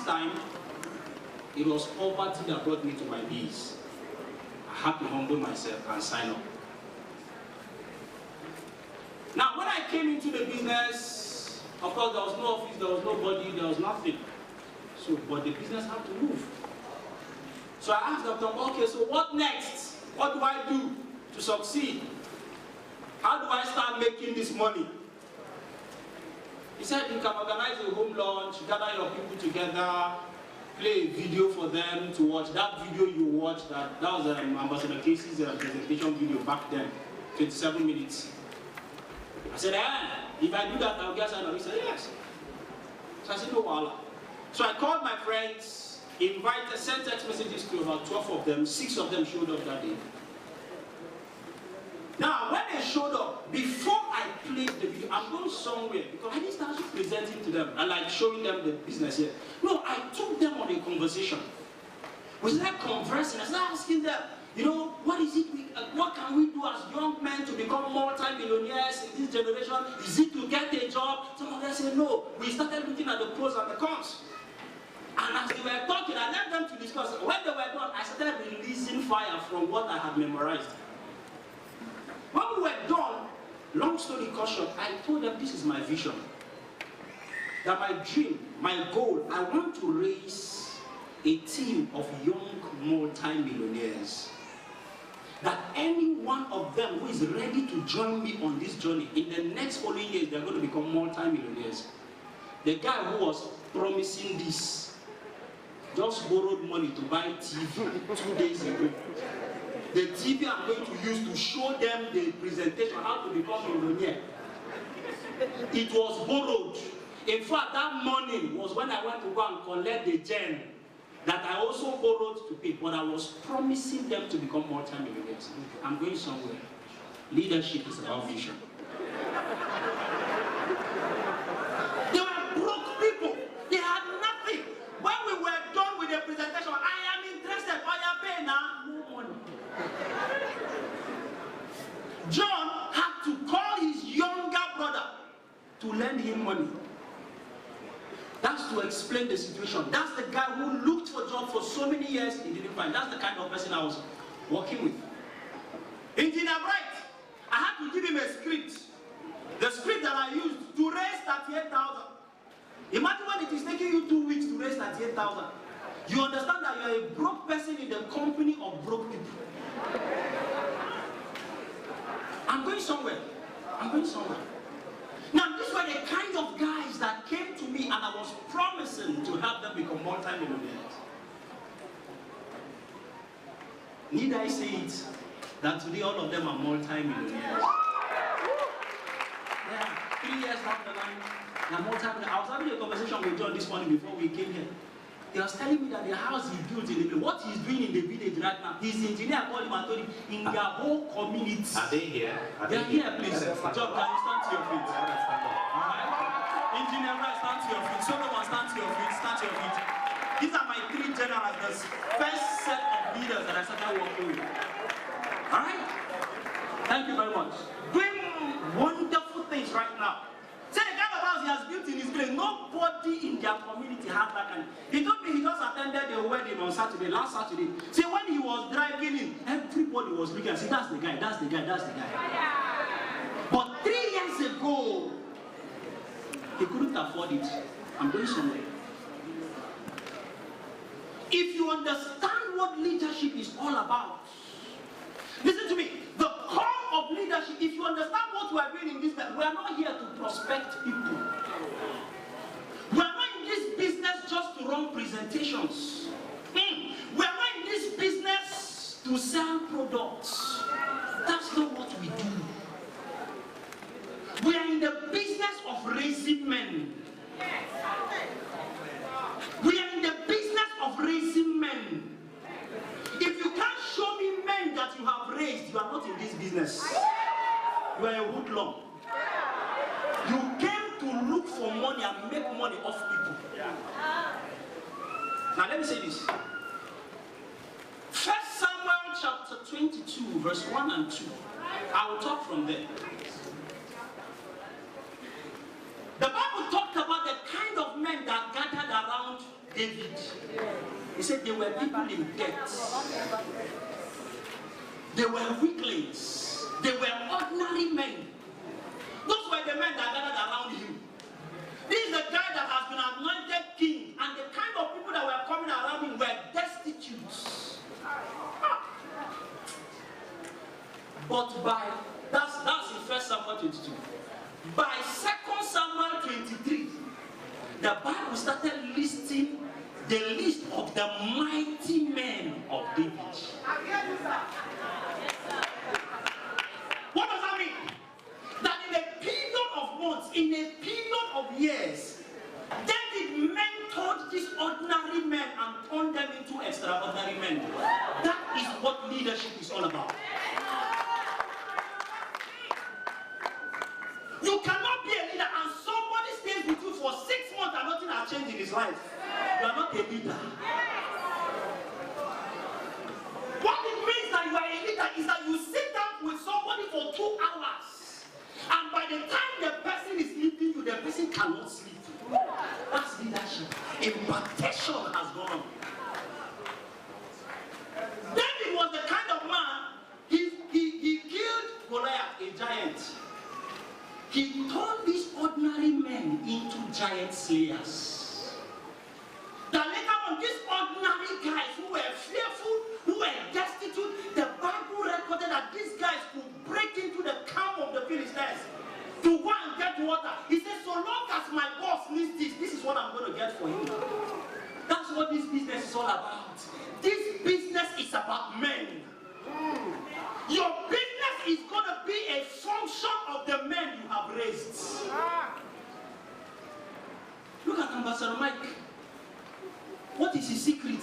time, it was poverty that brought me to my knees. I had to humble myself and sign up. Now, when I came into the business, of course, there was no office, there was nobody, there was nothing. So, but the business had to move. So I asked Dr. okay, so what next? What do I do to succeed? How do I start making this money? He said you can organize a home launch, gather your people together, play a video for them to watch. That video you watched, that was Ambassador Casey's presentation video back then, 27 minutes. I said, if I do that, I'll get signed up. He said, yes. So I said, no, wala. So I called my friends, invited, sent text messages to about 12 of them. 6 of them showed up that day. Now, when they showed up, before I played the video, I'm going somewhere because I didn't start presenting to them and like showing them the business here. No, I took them on a conversation. We started conversing. I started asking them, you know, what is it? What can we do as young men to become multi-millionaires in this generation? Is it to get a job? Some of them said no. We started looking at the pros and the cons. And as they were talking, I left them to discuss. When they were done, I started releasing fire from what I had memorized. When we were done, long story short, I told them this is my vision. That my dream, my goal, I want to raise a team of young multi-millionaires. That any one of them who is ready to join me on this journey, in the next following years, they're going to become multi-millionaires. The guy who was promising this just borrowed money to buy TV 2 days ago. The TV I'm going to use to show them the presentation how to become a millionaire. It was borrowed. In fact, that money was when I went to go and collect the gem that I also borrowed to pay, but I was promising them to become multi-millionaires. I'm going somewhere. Leadership is about vision. They were broke people. They had nothing. When we were done with the presentation, I am interested. I am paying now. No money. John had to call his younger brother to lend him money. That's to explain the situation. That's the guy who looked for a job for so many years, he didn't find. That's the kind of person I was working with. Engineer Bright, I had to give him a script. The script that I used to raise 38,000. Imagine when it is taking you 2 weeks to raise 38,000. You understand that you are a broke person in the company of broke people. I'm going somewhere. I'm going somewhere. Now, these were the kind of guys that came to me and I was promising to help them become multi-millionaires. Need I say it that today all of them are multi-millionaires? Yeah, 3 years down the line, they're multi-millionaires. I was having a conversation with John this morning before we came here. He was telling me that the house he built in the village, what he's doing in the village right now, his engineer called him and told him in their whole community. Are they here? They are here, please. John, can you stand to your feet? Alright? Engineer, right, stand to your feet. Solomon, stand to your feet. Stand to your feet. These are my 3 generals, the first set of leaders that I started working with. Alright? Thank you very much. Doing wonderful things right now. Say the kind of house he has built in his place, nobody in their community has that kind. He told me he just attended the wedding on Saturday, last Saturday. See, when he was driving in, everybody was looking and saying, that's the guy, that's the guy, that's the guy. But 3 years ago, he couldn't afford it. I'm going somewhere. If you understand what leadership is all about, listen to me. The core of leadership, if you understand what we are doing in this business, we are not here to prospect people. We are not in this business just to run presentations. We are not in this business to sell products. That's not what we do. We are in the business of raising men. We are in the business of raising men. If you can't show me men that you have raised, you are not in this business. You are a hoodlum. You came to look for money and make money off people. Now let me say this. 1 Samuel chapter 22, verse 1 and 2. I will talk from there. The Bible talked about the kind of men that gathered around David. He said they were people in debt. They were weaklings. They were ordinary men. Those were the men that gathered around him. This is the guy that has been anointed king, and the kind of people that were coming around him were destitute. But that's in 1 Samuel 22. By 2 Samuel 23, the Bible started listing the list of the mighty men of David. What does that mean? That in a period of months, in a period of years, David mentored these ordinary men and turned them into extraordinary men. That is what leadership is all about. You cannot be a leader and somebody stays with you for 6 months and nothing has changed in his life. You are not a leader. What it means that you are a leader is that you sit down with somebody for 2 hours, and by the time the person is leaving you, the person cannot sleep. That's leadership. Impartation has gone on. David was the kind of man, he killed Goliath, a giant. He turned these ordinary men into giant slayers. That later on, these ordinary guys who were fearful, who were destitute, the Bible recorded that these guys could break into the camp of the Philistines to go and get water. He said, so long as my boss needs this is what I'm going to get for him. That's what this business is all about. This business is about men. Your business is going to be a function of the men you have raised. Look at Ambassador Mike. What is his secret?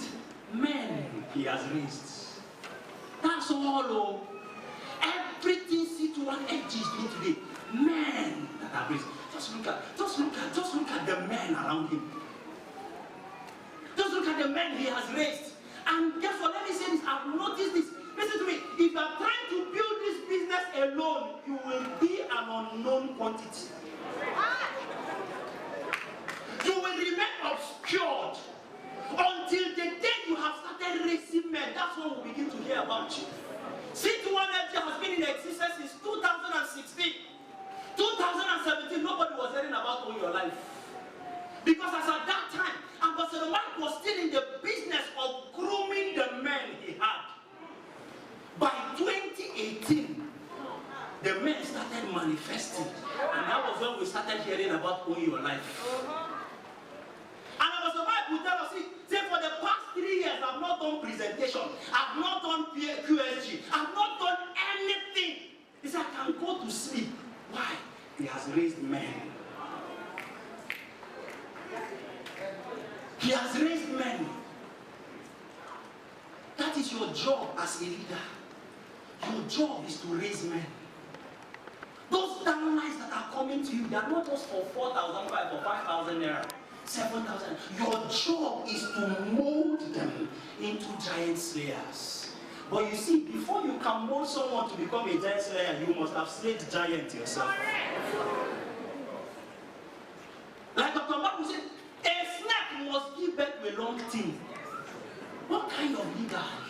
Men he has raised. That's all. Oh. Everything C21FG is doing today. Men that have raised. Just look at the men around him. Just look at the men he has raised. And guess what? Let me say this. I've noticed this. Listen to me. If you are trying to build this business alone, you will be an unknown quantity. You will remain obscured until the day you have started raising men. That's when we'll begin to hear about you. C21FG has been in existence since 2016. 2017, nobody was hearing about all your life. Because as at that time, Ambassador Mike was still in the business of grooming the men he had. By 2018, the men started manifesting. And that was when we started hearing about all your life. And Ambassador Mike would tell us, say for the past 3 years, I've not done presentation. I've not done QSG. I've not done anything. He said, I can go to sleep. Why? He has raised men. He has raised men. That is your job as a leader. Your job is to raise men. Those downlines that are coming to you, they are not just for 4,500 or 5,000 naira, 7,000. Your job is to mold them into giant slayers. But you see, before you can mold someone to become a giant slayer, you must have slayed the giant yourself. Like Dr. Mark said, a snake must give birth to a long thing. What kind of leader are you?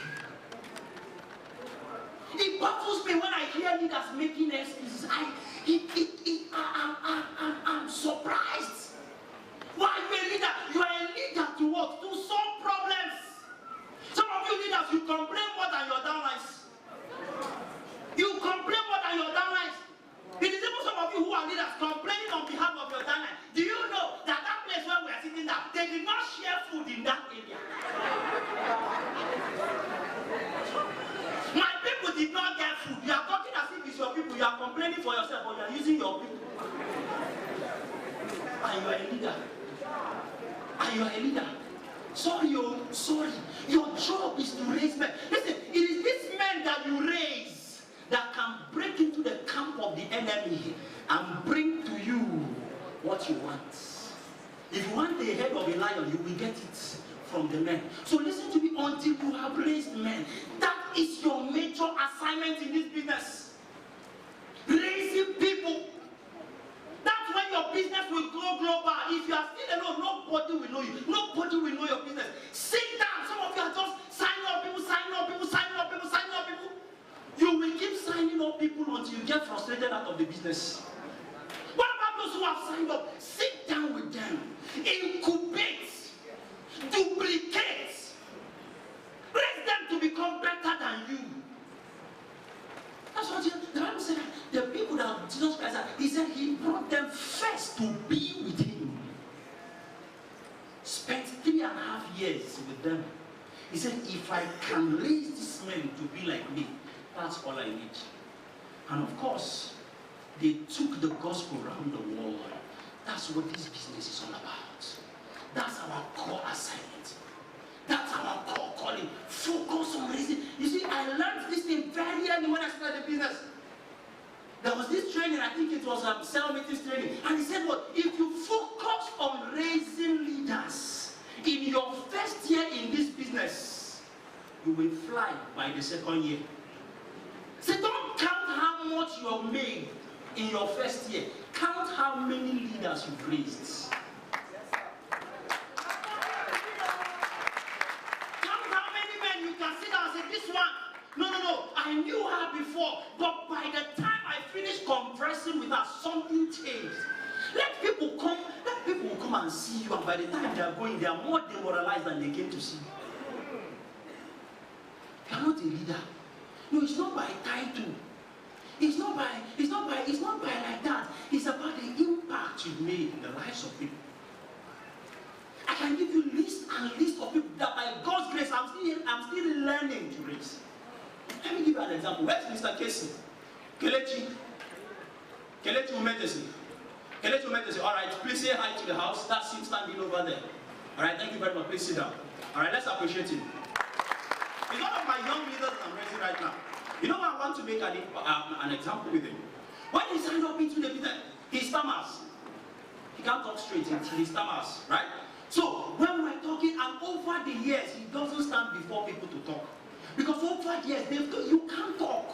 It baffles me when I hear leaders making excuses. I'm surprised. Why are you a leader? You are a leader to what? To solve problems. Some of you leaders, you complain more than your downlines. You complain more than your downlines. It is even some of you who are leaders complaining on behalf of your downline. Do you know that that place where we are sitting down, they did not share food in that area? My people did not get food. You are talking as if it's your people. You are complaining for yourself, but you are using your people. And you are a leader. And you are a leader. Sorry. Your job is to raise men. Listen, it is these men that you raise that can break into the camp of the enemy and bring to you what you want. If you want the head of a lion, you will get it from the men. So listen to me, until you have raised men. That is your major assignment in this business. Raising people. That's when your business will go global. If you are still alone, nobody will know you. Nobody will know your 3.5 years with them. He said, if I can raise these men to be like me, that's all I need. And of course, they took the gospel around the world. That's what this business is all about. That's our core assignment. That's our core calling. Focus on raising. You see, I learned this thing very early when I started the business. There was this training, I think it was Cell Meetings training, and he said, what? If you focus on raising leaders in your first year in this business, you will fly by the second year. So don't count how much you have made in your first year. Count how many leaders you've raised. Count how many men you can sit down and say, this one, no, I knew her before, but by the time I finished conversing with her, something changed. Let people come and see you, and by the time they are going, they are more demoralized than they came to see you. You are not a leader. No, it's not by title. It's not by like that. It's about the impact you've made in the lives of people. I can give you list and list of people that by God's grace I'm still learning to raise. Let me give you an example. Where's Mr. Casey? Kelechi Umedesi. All right, please say hi to the house. That's him standing over there. All right, thank you very much. Please sit down. All right, let's appreciate him. He's one of my young leaders that I'm raising right now. You know what, I want to make an example with him. When he signed up into the business, he stammers. He can't talk straight until he stammers, right? So when we're talking, and over the years, he doesn't stand before people to talk. Because over the years, you can't talk.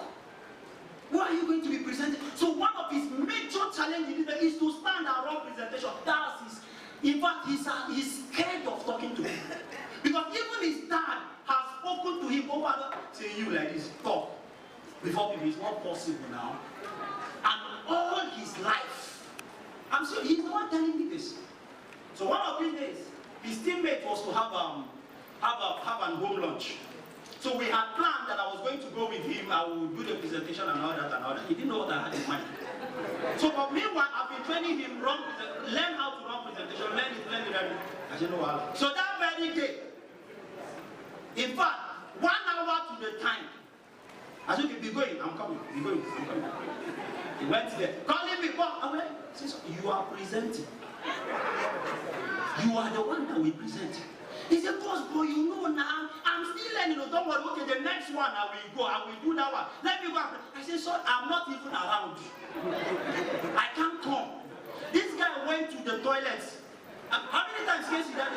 Where are you going to be presented? So one of his major challenges is to stand and run presentation. That's his. In fact, he's scared of talking to people. Because even his dad has spoken to him over the say you like this, talk. Before people, it's not possible now. And all his life, I'm sure he's the one telling me this. So one of these days, his teammate was to have an home lunch. So we had planned that I was going to go with him, I would do the presentation and all that. He didn't know what I had in mind. So but meanwhile, I've been training him, learn how to run presentation, learn it. I said, no, so that very day, in fact, 1 hour to the time, I said, okay, be going, I'm coming. He went there, calling me, you are presenting. You are the one that will present. He said, boss, boy, you know now, I'm still learning. Don't worry, okay, the next one I will go, I will do that one. Let me go. I said, son, I'm not even around. I can't come. This guy went to the toilets. How many times can you see that?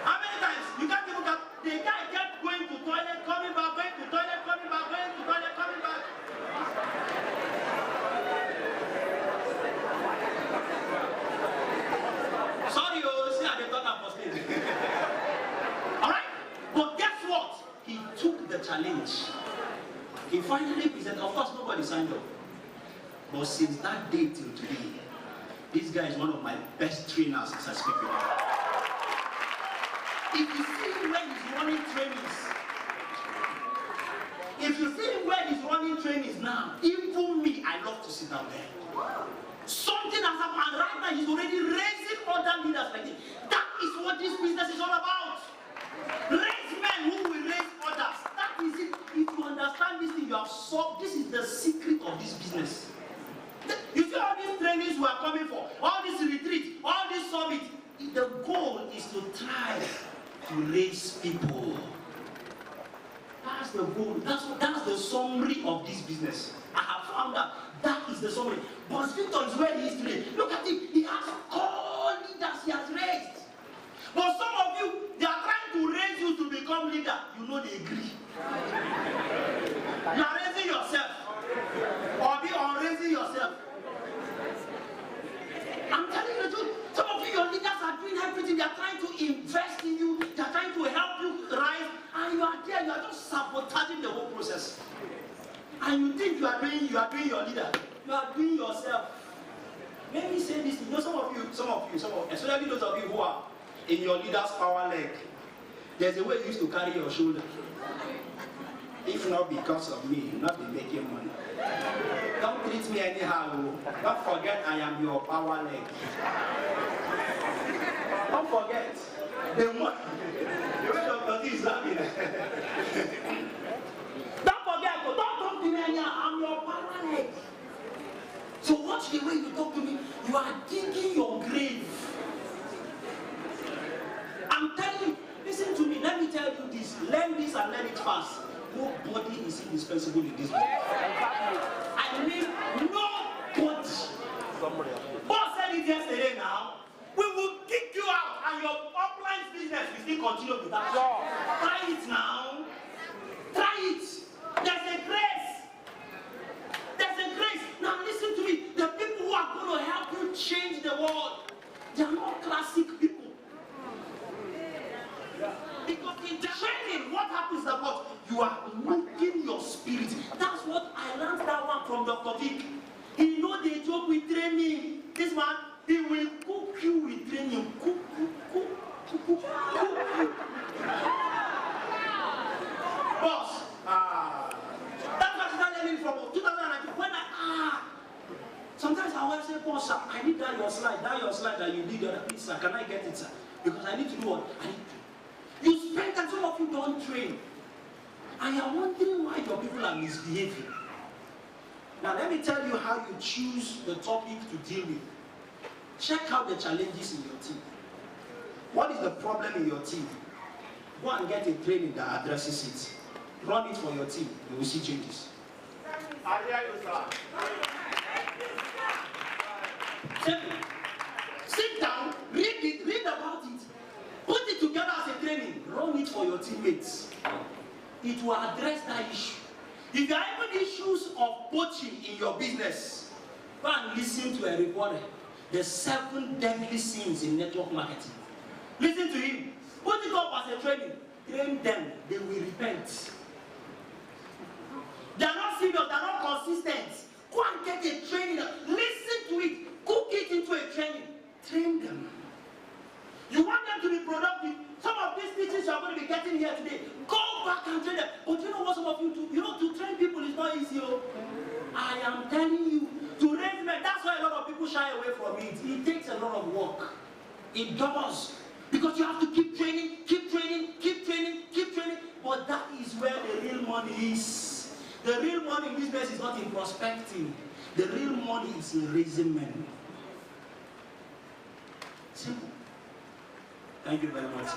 How many times? You can't even come. The guy kept going to toilet, coming back, going to toilet, coming back, going to toilet, coming back. Sorry, see, I did not have posted. All right, but guess what? He took the challenge. He finally presented. Of course, nobody signed up. But since that day till today, this guy is one of my best trainers as I speak with him. If you see him when he's running trainings, now, even me, I love to sit down there. Something has happened, and right now he's already raising other leaders like this. That is what this business is all about. Raise men who will raise others. That is it. If you understand this thing, you have solved. This is the secret of this business. You see all these trainings we are coming for, all this retreat, all this summit. The goal is to try to raise people. That's the goal. That's the summary of this business. I have found out that is the summary. But Victor is where he is today. Look at him. He has all leaders he has raised. But some of you, they are trying to raise you to become leader. You know they agree. You are raising yourself. Or be on raising yourself. I'm telling you the truth. Some of you, your leaders are doing everything. They are trying to invest in you. They are trying to help you rise. And you are there. You are just sabotaging the whole process. And you think you are doing your leader. You are doing yourself. Let me say this. You know, some of you, especially those of you who are in your leader's power leg, there's a way you used to carry your shoulder. If not because of me, you'll not be making money. Don't treat me anyhow. Don't forget I am your power leg. Don't forget The way Dr. D is laughing. Don't forget, don't talk to me anyhow. I'm your parent. So watch the way you talk to me. You are digging your grave. I'm telling you, listen to me. Let me tell you this. Learn this and let it pass. Nobody is indispensable in this world. I mean, nobody. Boss said it yesterday now. We will kick you out and your upline business will still continue with that. Try it now. Try it. There's a grace. There's a grace. Now listen to me. The people who are going to help you change the world, they are not classic people. Because in training, what happens is that you are moving your spirit. That's what I learned that one from Dr. Vic. He know they joke with training. This man, he will cook you with training. Cook you. Boss, that's what I started learning from 2019. When sometimes I always say, boss, sir, I need that your slide that you did the other piece, sir. Can I get it, sir? Because I need to do what I need to. You spend time, some of you don't train. And you're wondering why your people are misbehaving. Now let me tell you how you choose the topic to deal with. Check out the challenges in your team. What is the problem in your team? Go and get a training that addresses it. Run it for your team. You will see changes. I hear you, sir. Simple. Sit down, read about it. Put it together as a training. Run it for your teammates. It will address that issue. If there are even issues of poaching in your business, go and listen to a recorder. The 7 deadly sins in network marketing. Listen to him. Put it up as a training. Train them. They will repent. They are not serious. They are not consistent. Go and get a training. Listen to it. Cook it into a training. Train them. You want them to be productive. Some of these teachings you are going to be getting here today, go back and train them. But you know what some of you do? You know, to train people is not easy. I am telling you, to raise men, that's why a lot of people shy away from it. It takes a lot of work. It does. Because you have to keep training, keep training, keep training, keep training. But that is where the real money is. The real money in business is not in prospecting. The real money is in raising men. Simple. Thank you very much.